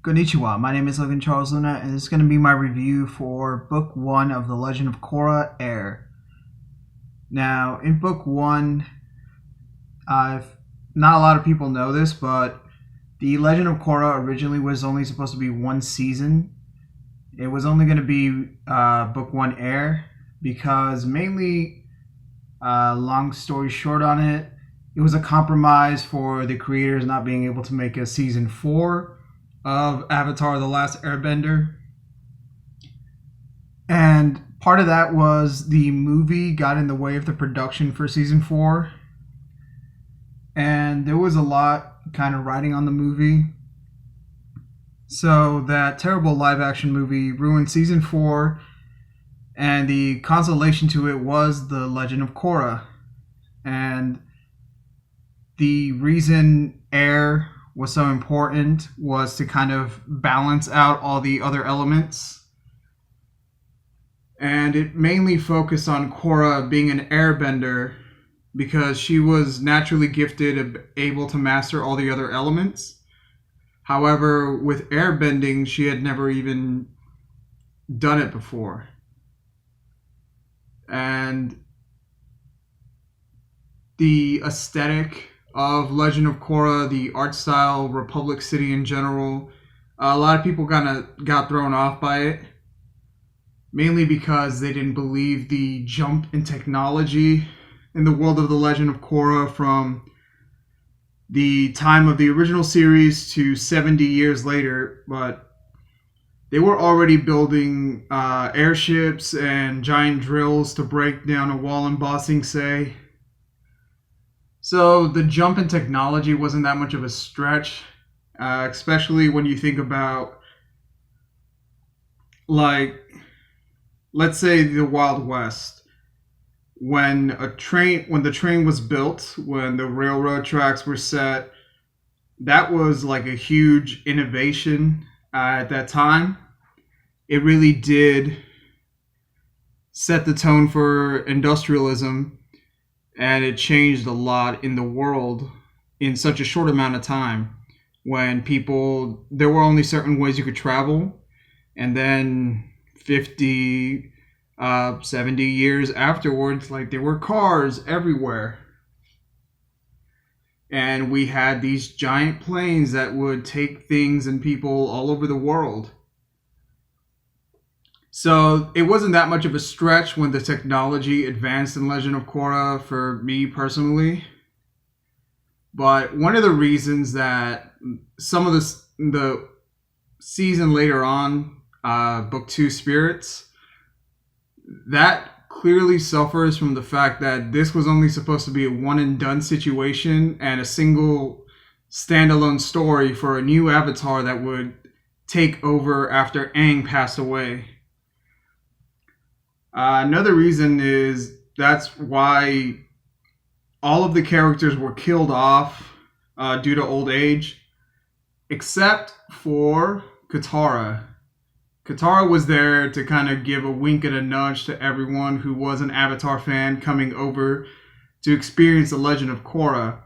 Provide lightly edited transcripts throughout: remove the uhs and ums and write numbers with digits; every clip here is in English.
Konnichiwa, my name is Logan Charles Luna, and this is going to be my review for Book 1 of The Legend of Korra Air. Now, in Book 1, not a lot of people know this, but The Legend of Korra originally was only supposed to be one season. It was only going to be Book 1 Air, because mainly, long story short on it, it was a compromise for the creators not being able to make a Season 4 of Avatar The Last Airbender. And part of that was the movie got in the way of the production for Season 4. And there was a lot kind of riding on the movie. So that terrible live action movie ruined Season 4. And the consolation to it was The Legend of Korra. And the reason Air was so important was to kind of balance out all the other elements. And it mainly focused on Korra being an airbender because she was naturally gifted, able to master all the other elements. However, with airbending, she had never even done it before. And the aesthetic of Legend of Korra, the art style, Republic City in general, a lot of people kind of got thrown off by it. Mainly because they didn't believe the jump in technology in the world of The Legend of Korra from the time of the original series to 70 years later. But they were already building airships and giant drills to break down a wall in Ba Sing Se. So the jump in technology wasn't that much of a stretch, especially when you think about, like, let's say the Wild West. When the train was built, when the railroad tracks were set, that was like a huge innovation at that time. It really did set the tone for industrialism. And it changed a lot in the world in such a short amount of time when there were only certain ways you could travel. And then 50, 70 years afterwards, like, there were cars everywhere. And we had these giant planes that would take things and people all over the world. So it wasn't that much of a stretch when the technology advanced in Legend of Korra for me personally. But one of the reasons that some of the season later on, Book 2 Spirits, that clearly suffers from the fact that this was only supposed to be a one and done situation and a single standalone story for a new avatar that would take over after Aang passed away. Another reason is that's why all of the characters were killed off due to old age, except for Katara. Katara was there to kind of give a wink and a nudge to everyone who was an Avatar fan coming over to experience The Legend of Korra.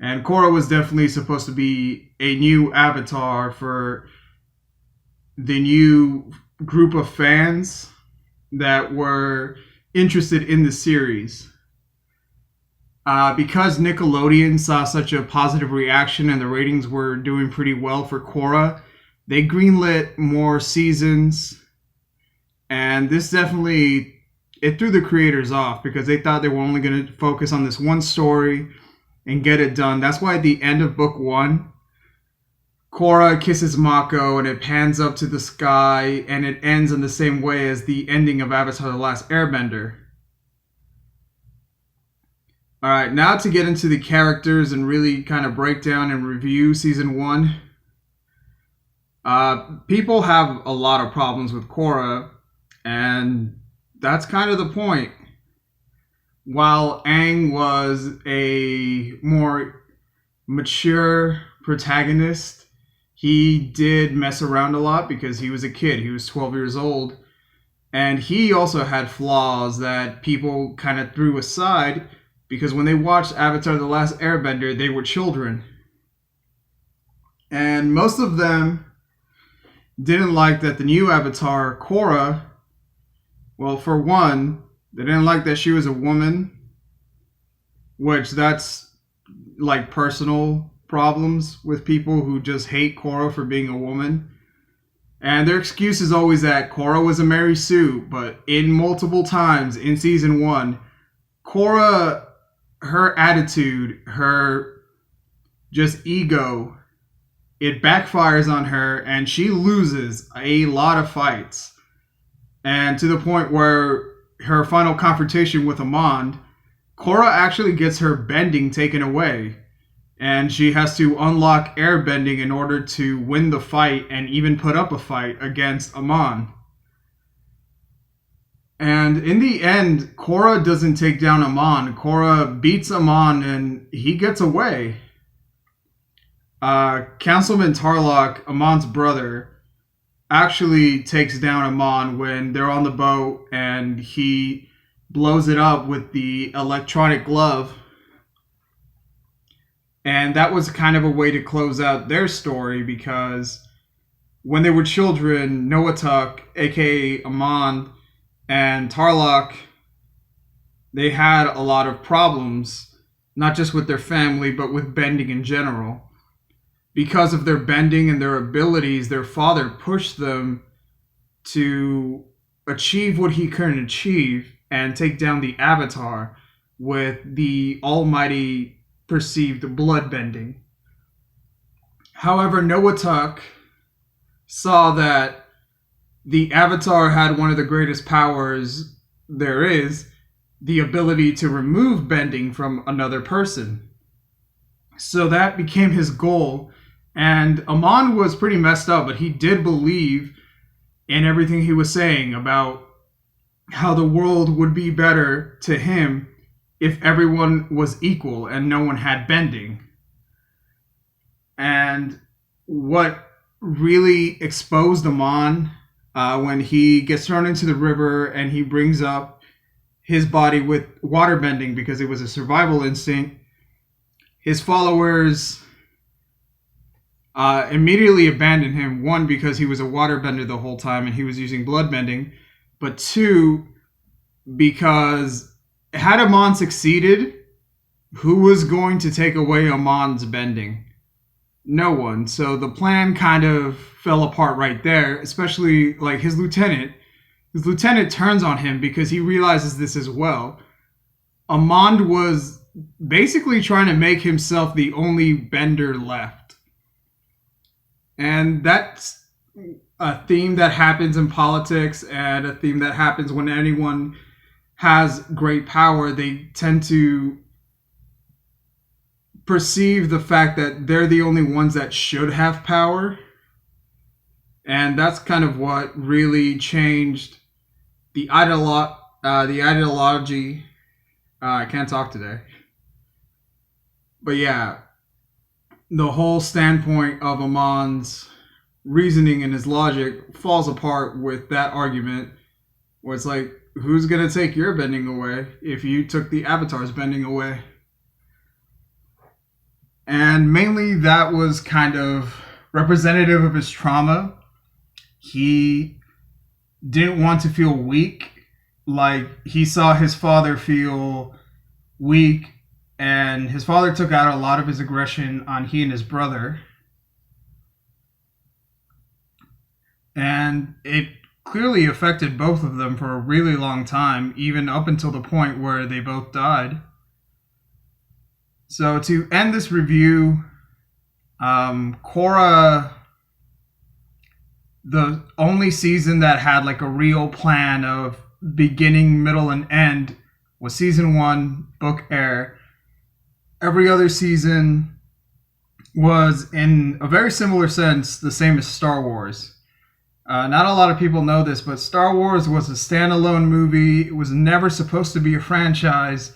And Korra was definitely supposed to be a new Avatar for the new group of fans that were interested in the series. Because Nickelodeon saw such a positive reaction and the ratings were doing pretty well for Korra, they greenlit more seasons. And this definitely, it threw the creators off because they thought they were only going to focus on this one story and get it done. That's why at the end of Book 1, Korra kisses Mako and it pans up to the sky and it ends in the same way as the ending of Avatar The Last Airbender. Alright, now to get into the characters and really kind of break down and review Season 1. People have a lot of problems with Korra, and that's kind of the point. While Aang was a more mature protagonist, he did mess around a lot because he was a kid. He was 12 years old. And he also had flaws that people kind of threw aside because when they watched Avatar The Last Airbender, they were children. And most of them didn't like that the new Avatar, Korra, well, for one, they didn't like that she was a woman, which that's like personal problems with people who just hate Korra for being a woman. And their excuse is always that Korra was a Mary Sue, but in multiple times in season one, Korra, her attitude, her just ego, it backfires on her and she loses a lot of fights. And to the point where her final confrontation with Amon, Korra actually gets her bending taken away. And she has to unlock airbending in order to win the fight and even put up a fight against Amon. And in the end, Korra doesn't take down Amon. Korra beats Amon and he gets away. Councilman Tarlok, Amon's brother, actually takes down Amon when they're on the boat and he blows it up with the electronic glove. And that was kind of a way to close out their story because when they were children, Noatuk, aka Amon, and Tarlok, they had a lot of problems, not just with their family, but with bending in general. Because of their bending and their abilities, their father pushed them to achieve what he couldn't achieve and take down the Avatar with the almighty perceived bloodbending. However, Noatuk saw that the Avatar had one of the greatest powers there is, the ability to remove bending from another person. So that became his goal. And Amon was pretty messed up, but he did believe in everything he was saying about how the world would be better to him if everyone was equal and no one had bending. And what really exposed Amon when he gets thrown into the river and he brings up his body with water bending because it was a survival instinct, his followers immediately abandoned him. One, because he was a waterbender the whole time and he was using blood bending. But two, because had Amon succeeded, who was going to take away Amon's bending? No one. So the plan kind of fell apart right there, especially like his lieutenant. His lieutenant turns on him because he realizes this as well. Amon was basically trying to make himself the only bender left. And that's a theme that happens in politics and a theme that happens when anyone has great power. They tend to perceive the fact that they're the only ones that should have power. And that's kind of what really changed the ideology. I can't talk today. But yeah, the whole standpoint of Amon's reasoning and his logic falls apart with that argument where it's like, who's going to take your bending away if you took the Avatar's bending away? And mainly that was kind of representative of his trauma. He didn't want to feel weak. Like, he saw his father feel weak, and his father took out a lot of his aggression on he and his brother. And it clearly affected both of them for a really long time, even up until the point where they both died. So to end this review, Korra, the only season that had like a real plan of beginning, middle, and end was season 1, book air. Every other season was, in a very similar sense, the same as Star Wars. Not a lot of people know this, but Star Wars was a standalone movie. It was never supposed to be a franchise.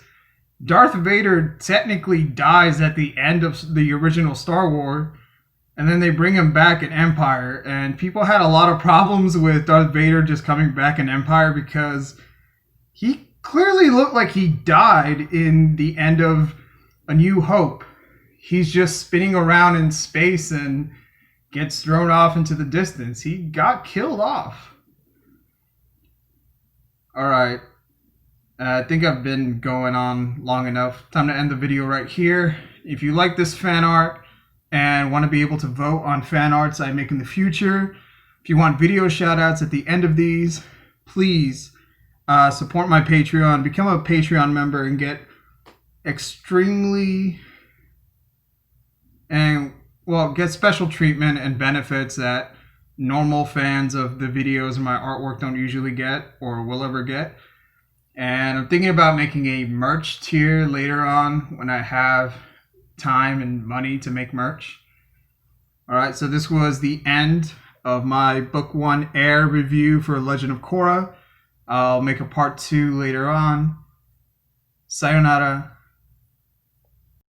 Darth Vader technically dies at the end of the original Star Wars, and then they bring him back in Empire. And people had a lot of problems with Darth Vader just coming back in Empire because he clearly looked like he died in the end of A New Hope. He's just spinning around in space and gets thrown off into the distance. He got killed off. Alright. I think I've been going on long enough. Time to end the video right here. If you like this fan art and want to be able to vote on fan arts I make in the future, if you want video shoutouts at the end of these, please support my Patreon. Become a Patreon member and get get special treatment and benefits that normal fans of the videos and my artwork don't usually get or will ever get. And I'm thinking about making a merch tier later on when I have time and money to make merch. Alright, so this was the end of my Book 1 Air review for Legend of Korra. I'll make a part 2 later on. Sayonara.